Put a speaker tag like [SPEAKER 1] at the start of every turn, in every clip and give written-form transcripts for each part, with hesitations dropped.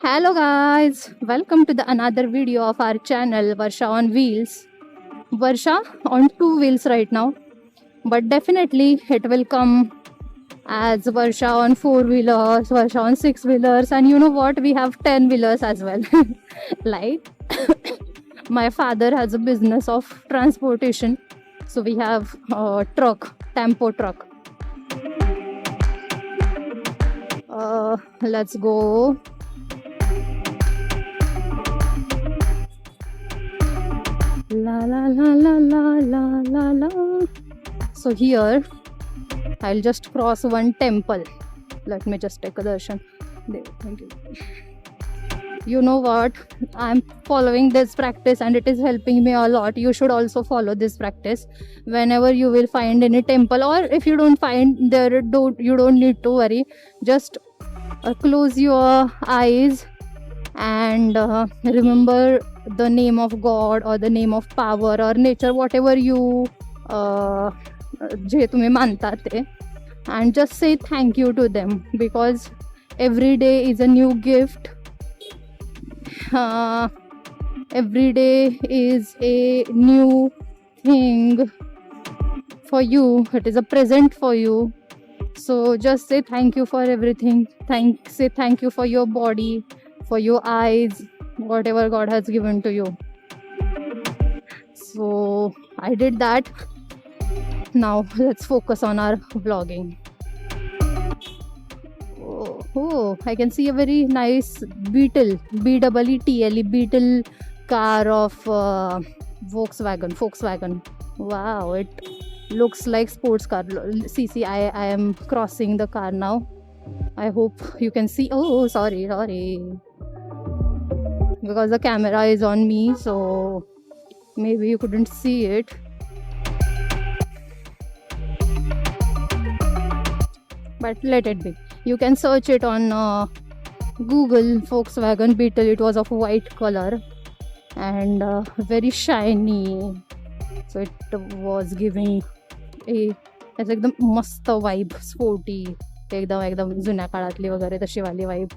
[SPEAKER 1] Hello guys, welcome to the another video of our channel Varsha on Wheels. Varsha on two wheels right now, but definitely it will come as Varsha on four-wheelers, Varsha on six-wheelers, and you know what? We have 10-wheelers as well. Like my father has a business of transportation, so we have a truck, tempo truck. Let's go. La la la la la la la la. So here I'll just cross one temple. Let me just take a darshan. There, thank you. You know what? I'm following this practice and it is helping me a lot. You should also follow this practice. Whenever you will find any temple, or if you don't find there, you don't need to worry. Just close your eyes and remember the name of God or the name of power or nature, whatever you जे तुम्ही मानता ते, and just say thank you to them, because every day is a new gift. Every day is a new thing for you. It is a present for you. So just say thank you for everything. Say thank you for your body, for your eyes, whatever God has given to you. So I did that. Now let's focus on our vlogging. Oh, I can see a very nice Beetle, Beetle, Beetle car of Volkswagen. Wow, it looks like sports car. See, I am crossing the car now. I hope you can see. Oh, sorry. Because the camera is on me, so maybe you couldn't see it. But let it be. You can search it on Google. Volkswagen Beetle. It was of white color and very shiny. So it was giving it's एकदम मस्त vibe, sporty, एकदम जुन्या काळातली वगैरे तशी वाली vibe.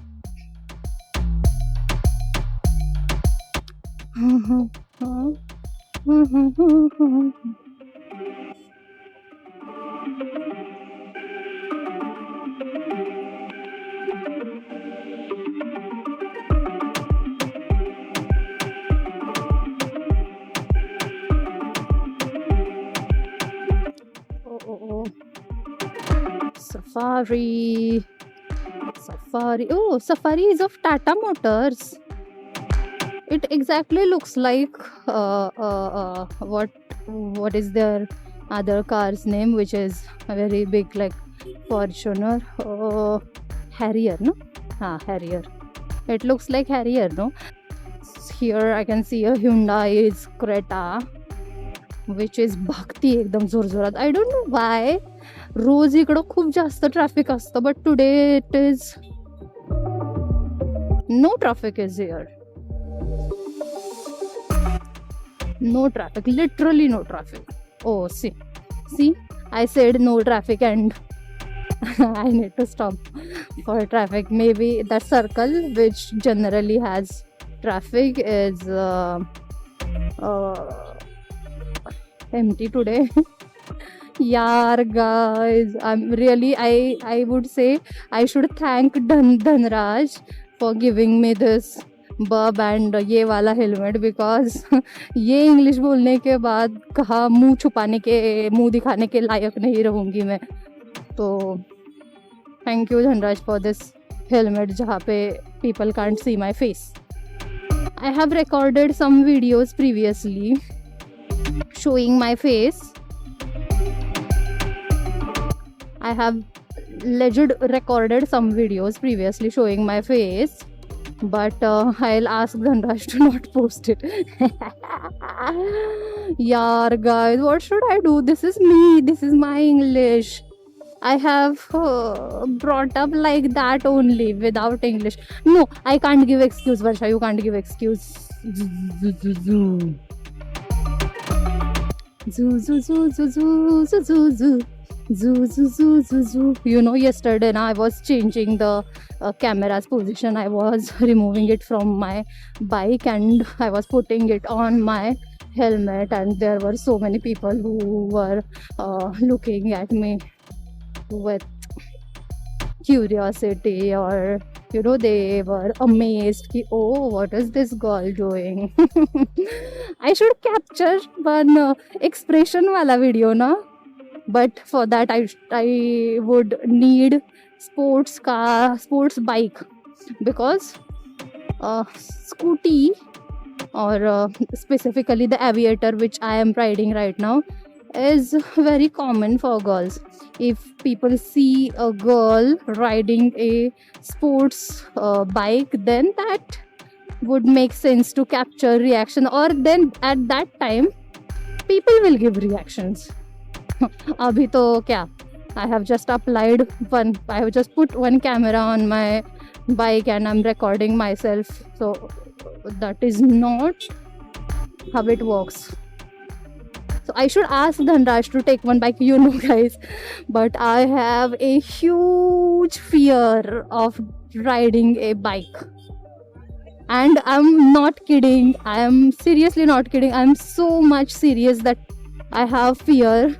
[SPEAKER 1] Safari. Oh, Safari is of Tata Motors. It exactly looks like what is their other car's name, which is a very big, like Fortuner. Harrier, no? Harrier. It looks like Harrier, no? Here I can see a Hyundai Creta, which is Bhakti एकदम जोरजोरात. I don't know why. रोज इकडं खूप जास्त traffic असतं, but today it is no traffic is here. No traffic, literally no traffic. Oh, see, I said no traffic and I need to stop for traffic. Maybe that circle which generally has traffic is empty today. Yaar guys, I would say I should thank Dhanraj for giving me this bub and ये वाला helmet, because ये English बोलने के बाद कहा मुंह दिखाने के लायक नहीं रहूंगी मैं. तो thank you Dhanraj for this helmet जहाँ पे people can't see my face. I have recorded some videos previously showing my face. I have legit recorded some videos previously showing my face, but I'll ask Dhanraj to not post it. Yaar guys, what should I do? This is me. This is my English. I have brought up like that only, without English. No, I can't give excuse, Varsha. You can't give excuse. Zoo. Zoo, zoo, zoo, zoo, zoo. You know, yesterday I was changing the camera's position. I was removing it from my bike and I was putting it on my helmet, and there were so many people who were looking at me with curiosity, or you know, they were amazed ki, oh, what is this girl doing? I should capture one expression wala video na, but for that I would need sports bike, because scooty, or specifically the aviator which I am riding right now, is very common for girls. If people see a girl riding a sports bike, then that would make sense to capture reaction, or then at that time people will give reactions. Abhi to kya, I have just put one camera on my bike and I'm recording myself, so that is not how it works. So I should ask Dhanraj to take one bike, you know, guys. But I have a huge fear of riding a bike. And I'm not kidding. I am seriously not kidding. I'm so much serious that I have fear.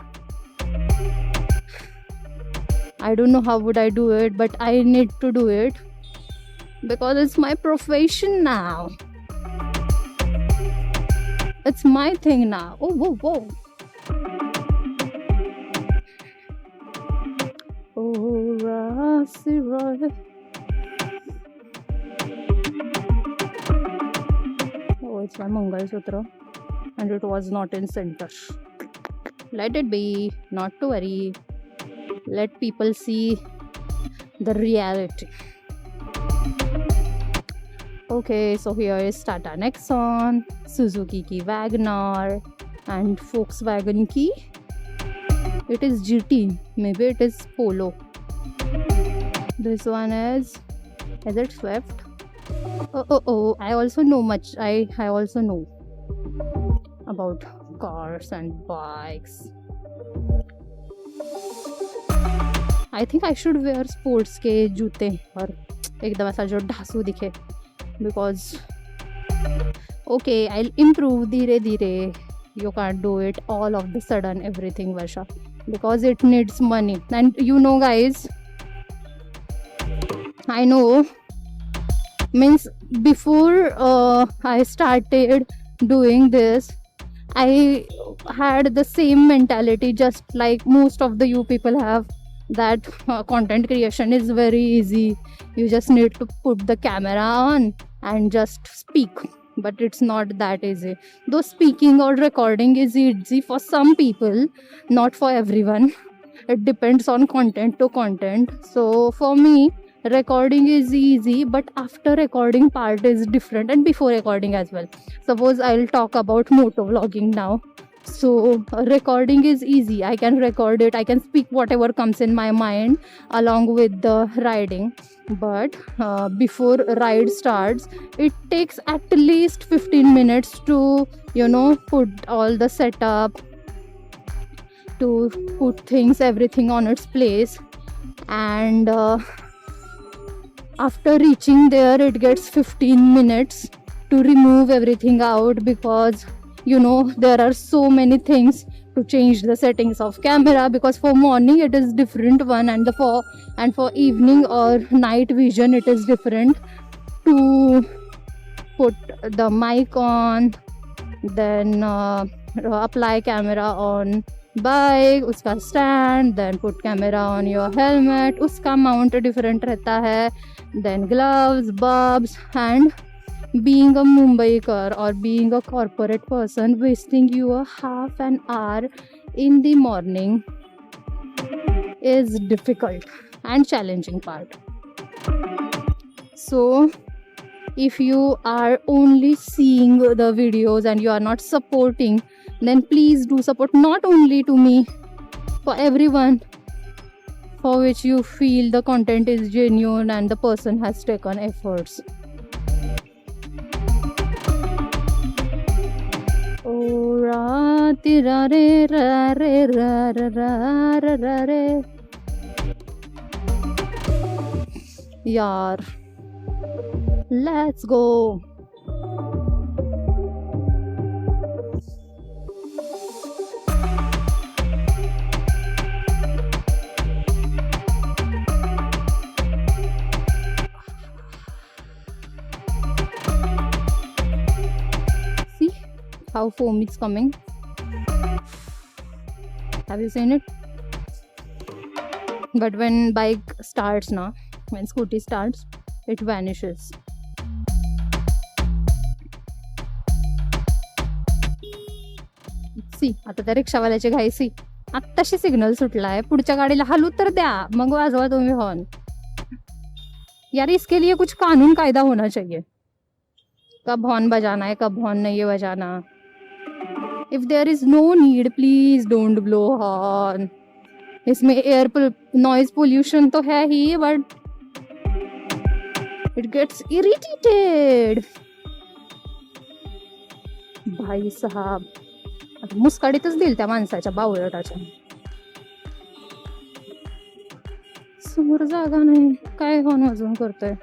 [SPEAKER 1] I don't know how would I do it, but I need to do it because it's my profession now. It's my thing now. Oh, whoa, whoa. Oh, Rasi Roy. Oh, it's my Mangal Sutra. And it was not in center. Let it be. Not to worry. Let people see the reality. Okay, so here is Tata Nexon, Suzuki ki Wagoner, and Volkswagen ki, it is GT, maybe it is Polo. This one is it Swift? Oh, I also know much. I also know about cars and bikes. I think I should wear sports के जूते और एकदम ऐसा जो ढासू दिखे, because okay, I'll improve धीरे धीरे. You can't do it all of the sudden everything, Varsha, because it needs money. And you know, guys, I know, means before I started doing this, I had the same mentality just like most of the you people have, that content creation is very easy. You just need to put the camera on and just speak. But it's not that easy. Though speaking or recording is easy for some people, not for everyone. It depends on content to content. So for me, recording is easy, but after recording part is different, and before recording as well. Suppose I'll talk about motovlogging now. So recording is easy. I can record it. I can speak whatever comes in my mind along with the riding. But before ride starts, it takes at least 15 minutes to, you know, put all the setup, to put everything on its place. And after reaching there, it gets 15 minutes to remove everything out, because you know, there are so many things to change the settings of camera, because for morning it is different one, and for evening or night vision it is different. To put the mic on, then apply camera on bike, uska stand, then put camera on your helmet, uska mount different रहता है, then gloves, bulbs, and being a Mumbaikar or being a corporate person, wasting you a half an hour in the morning is difficult and challenging part. So if you are only seeing the videos and you are not supporting, then please do support, not only to me, for everyone for which you feel the content is genuine and the person has taken efforts. Oh, tira re ra re ra ra ra ra ra re. Yaar, let's go. See how foam is coming. Have you seen it? But when bike starts now, when scooty starts, it vanishes. सी आता त्या रिक्षावाल्याची घाई सी आत्ताशी signal सुटलाय, पुढच्या गाडीला hello तर द्या, मग वाजवा तुम्ही horn. यार इसके लिए कुछ कानून कायदा होना चाहिए. कब हॉर्न बजाना है, कब हॉर्न नहीं है बजाना. If there is no need please don't blow horn. इसमें एयर नॉइज पोल्यूशन तो है ही, बट इट गेट्स इरिटेटेड. भाई साहब, आता मुस्काडीतच देईल त्या माणसाच्या बावळटाच्या. समोर जागा नाही, काय हॉर्न वाजवून करतोय.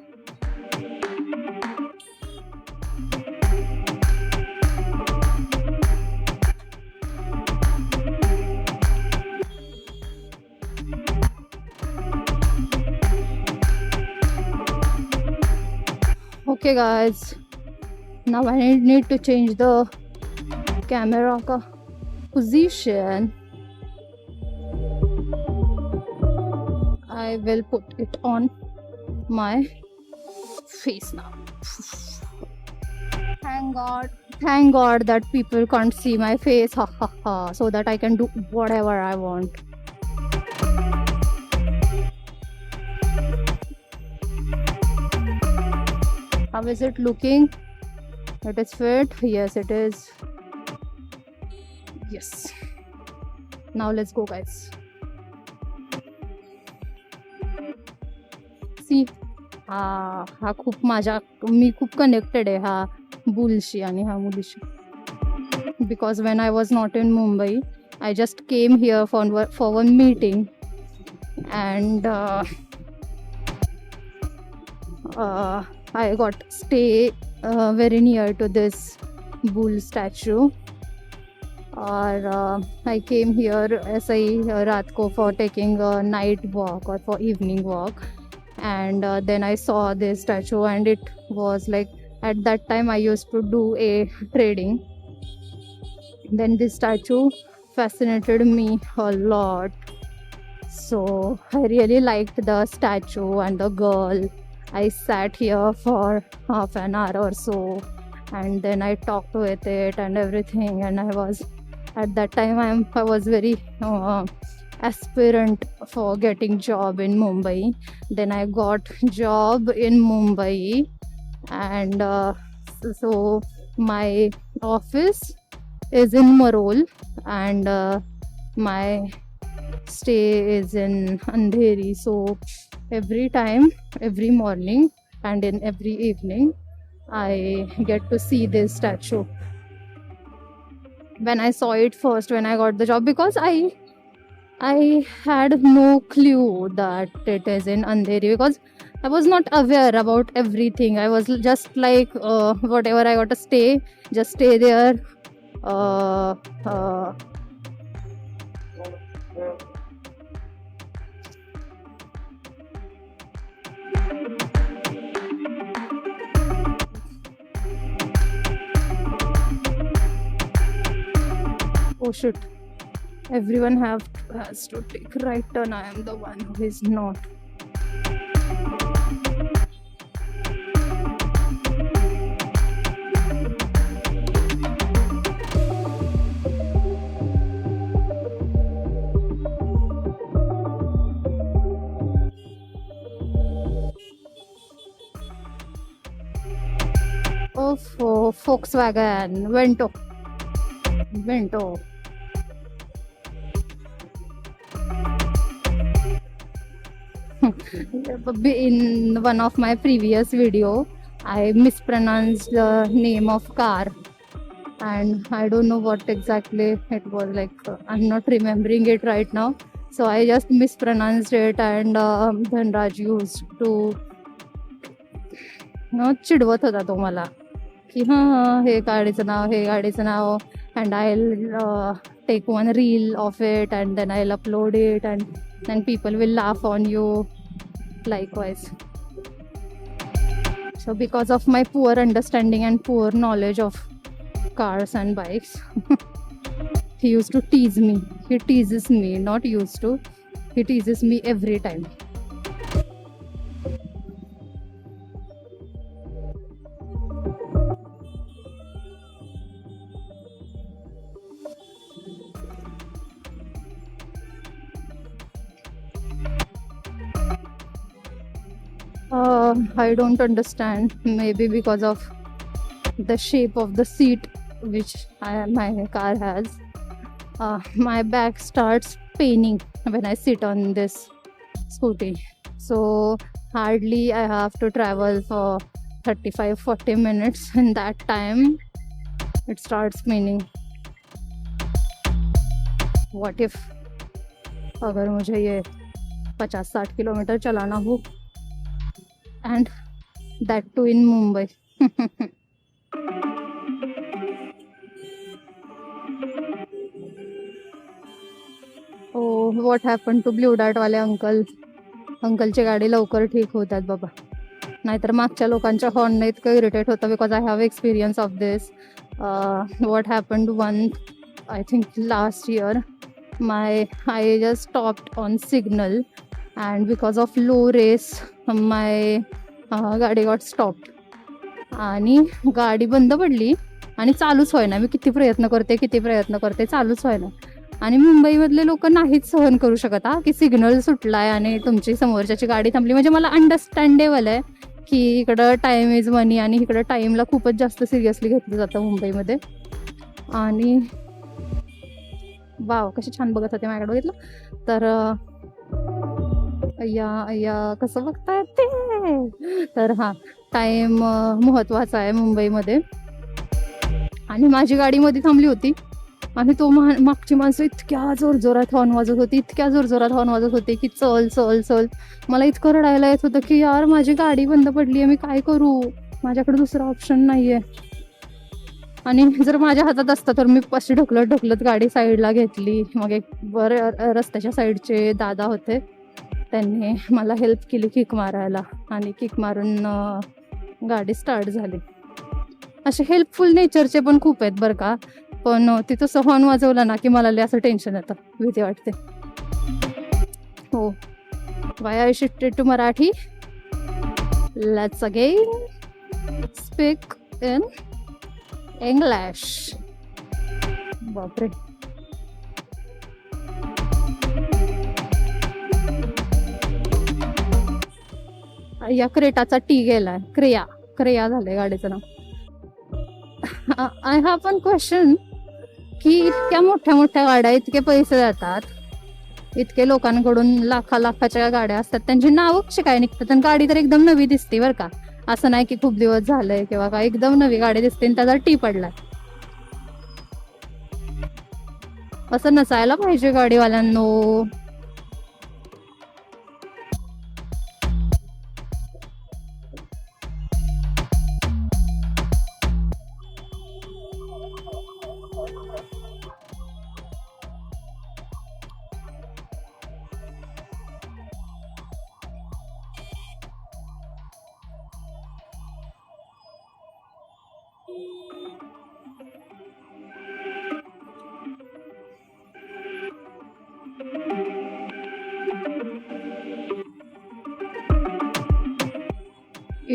[SPEAKER 1] Okay guys, now I need to change the camera ka position. I will put it on my face now. Thank God that people can't see my face, ha ha ha, so that I can do whatever I want. How is it looking? It is fit. Yes, it is. Yes. Now let's go, guys. See, हा खूप मी खूप connected आहे हा बुलशी आणि हा मुलीशी. Because when I was not in Mumbai, I just came here for one meeting, and I got stay very near to this bull statue. और I came here ऐसे ही रात को for taking a night walk or for evening walk, and then I saw this statue, and it was like, at that time I used to do a trading. Then this statue fascinated me a lot, so I really liked the statue and the girl. I sat here for half an hour or so, and then I talked with it and everything, and I was, at that time I was very aspirant for getting job in Mumbai. Then I got job in Mumbai, and so my office is in Marol, and my stay is in Andheri. So every morning and in every evening, I get to see this statue. When I saw it first, when I got the job, because I had no clue that it is in Andheri, because I was not aware about everything. I was just like, whatever I got to stay, just stay there. Oh shit, everyone has to take right turn. I am the one who is not. Oh, Volkswagen, Vento. In one of my previous video, I mispronounced the name of car. and I don't know what exactly it was like. I'm not remembering it right now, so I just mispronounced it, and Dhanraj used to चिडवत होता तो मला की हे गाडीचं नाव and I'll take one reel of it and then I'll upload it and then people will laugh on you likewise. So because of my poor understanding and poor knowledge of cars and bikes, he used to tease me. He teases me, not used to. He teases me every time. I don't understand. Maybe because of the shape of the seat which my car has. My back starts paining when I sit on this scooty. So hardly I have to travel for 35-40 minutes. In that time, it starts paining. What if अगर मुझे ये 50-60 kilometre चलाना हो, and that too in Mumbai. Oh, what happened to Blue Dart वाले अंकलची गाडी लवकर ठीक होतात बाबा. नाहीतर मागच्या लोकांच्या हॉर्नने इतकं इरिटेट होतं, because I have experience of this. What happened one, I think last year, I just stopped on signal and because of low race my गाडी गॉट स्टॉप्ड आणि गाडी बंद पडली आणि चालूच व्हायना. मी किती प्रयत्न करते चालूच व्हायना. आणि मुंबईमधले लोक नाहीच सहन करू शकत की सिग्नल सुटलाय आणि तुमची समोरच्याची गाडी थांबली. म्हणजे मला अंडरस्टँडेबल आहे की इकडं टाइम इज मनी आणि इकडं टाईमला खूपच जास्त सिरियसली घेतलं जातं मुंबईमध्ये. आणि वाव कशी छान बघत होते माझ्याकडे बघितलं तर अय्या कसं बघताय ते. तर टाइम महत्वाचा आहे मुंबईमध्ये. आणि माझी गाडी मध्ये थांबली होती आणि तो मागची माणसं इतक्या जोरजोरात हॉर्न वाजत होते की चल चल चल. मला इतकं रडायला येत होतं की यार माझी गाडी बंद पडली आहे, मी काय करू, माझ्याकडे दुसरा ऑप्शन नाहीये. आणि जर माझ्या हातात असतं तर मी अशी ढकलत गाडी साईडला घेतली. मग एक रस्त्याच्या साईडचे दादा होते, त्यांनी मला हेल्प केली किक मारायला आणि किक मारून गाडी स्टार्ट झाली. असे हेल्पफुल नेचरचे पण खूप आहेत बरं का, पण ते तसं हॉर्न वाजवलं ना की मला लय असं टेन्शन येतं, भीती वाटते. हो, why I shifted to Marathi. Let's again speak in English. बापरे. या क्रेटाचा टी गेलाय, क्रिया झालंय गाडीचं नाव. आय हॅव वन क्वेश्चन की इतक्या मोठ्या गाड्या इतके पैसे जातात, इतके लोकांकडून लाखाच्या गाड्या असतात, त्यांची नावं कशी काय निघतात. आणि गाडी तर एकदम नवी दिसते बरं का, असं नाही की खूप दिवस झालंय किंवा काय, एकदम नवी गाडी दिसते आणि त्याचा टी पडलाय. असं नसायला पाहिजे गाडीवाल्यांनो.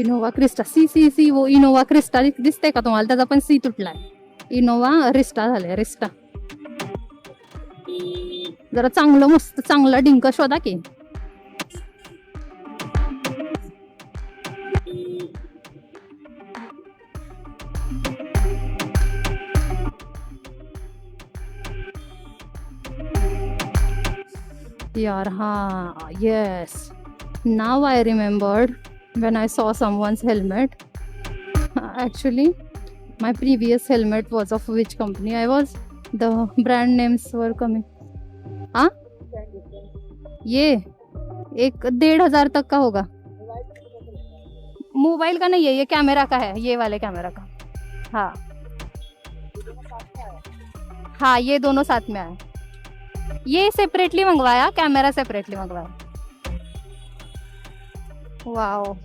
[SPEAKER 1] इनोवा क्रिस्टा, सी वो इनोवा क्रिस्टा दिसते का तुम्हाला, त्याचा पण सी तुटलाय. इनोवा रिस्टा झाले, रिस्टा. जरा चांगला डिंक शोधा की. यार yes, now I remembered when I saw someone's helmet. Actually My previous helmet was of which company I was? The brand names were coming. हाँ, ये 1,500 तक का होगा. मोबाइल का नहीं है, ये कैमरा का है, ये वाले कैमरा का. हाँ हाँ, ये दोनों साथ में आए. ये सेपरेटली मंगवाया, कैमरा सेपरेटली मंगवाया. वाओ.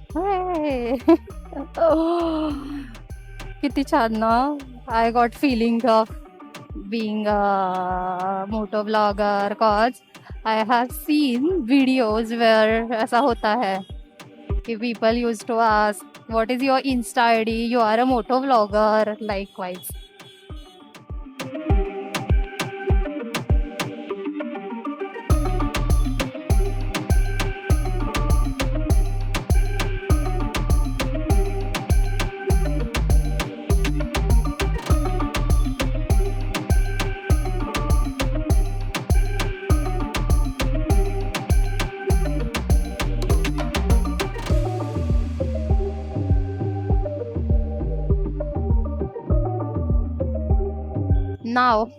[SPEAKER 1] किती छान ना. I got feeling of being a moto vlogger cause I have seen videos where ऐसा होता है कि people used to ask what is your Insta ID, you are a moto vlogger, likewise. Now,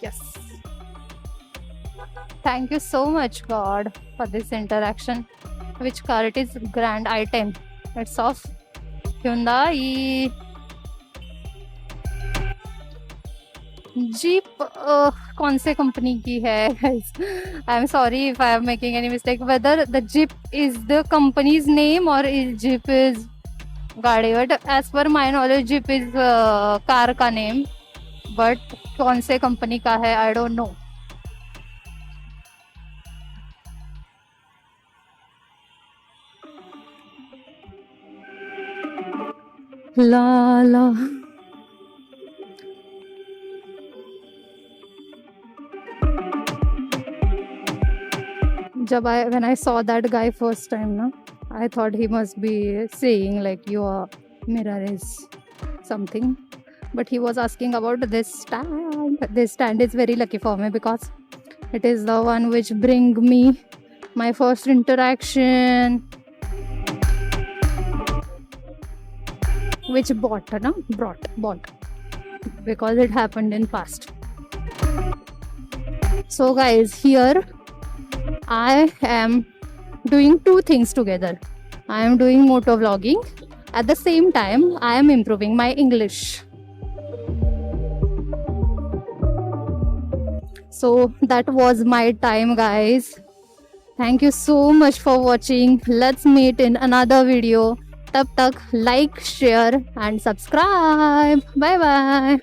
[SPEAKER 1] yes. Thank you so much, God, for this interaction. Which car it is? Grand i10. It's of Hyundai Jeep. कौन से company की है? I am sorry if I am making any mistake. Whether the Jeep is the company's name और Jeep is गाड़ी, but as per my knowledge Jeep is car का name, but कौन से company का है आई डोंट नो. ला ला. When I saw that guy first time, na, I thought he must be saying like your mirror is something, but he was asking about this stand. This stand is very lucky for me because it is the one which bring me my first interaction, which bought because it happened in past. So guys, here I am doing two things together. I am doing moto vlogging. At the same time, I am improving my English. So that was my time, guys. Thank you so much for watching. Let's meet in another video. Tab tak like, share and subscribe. Bye bye.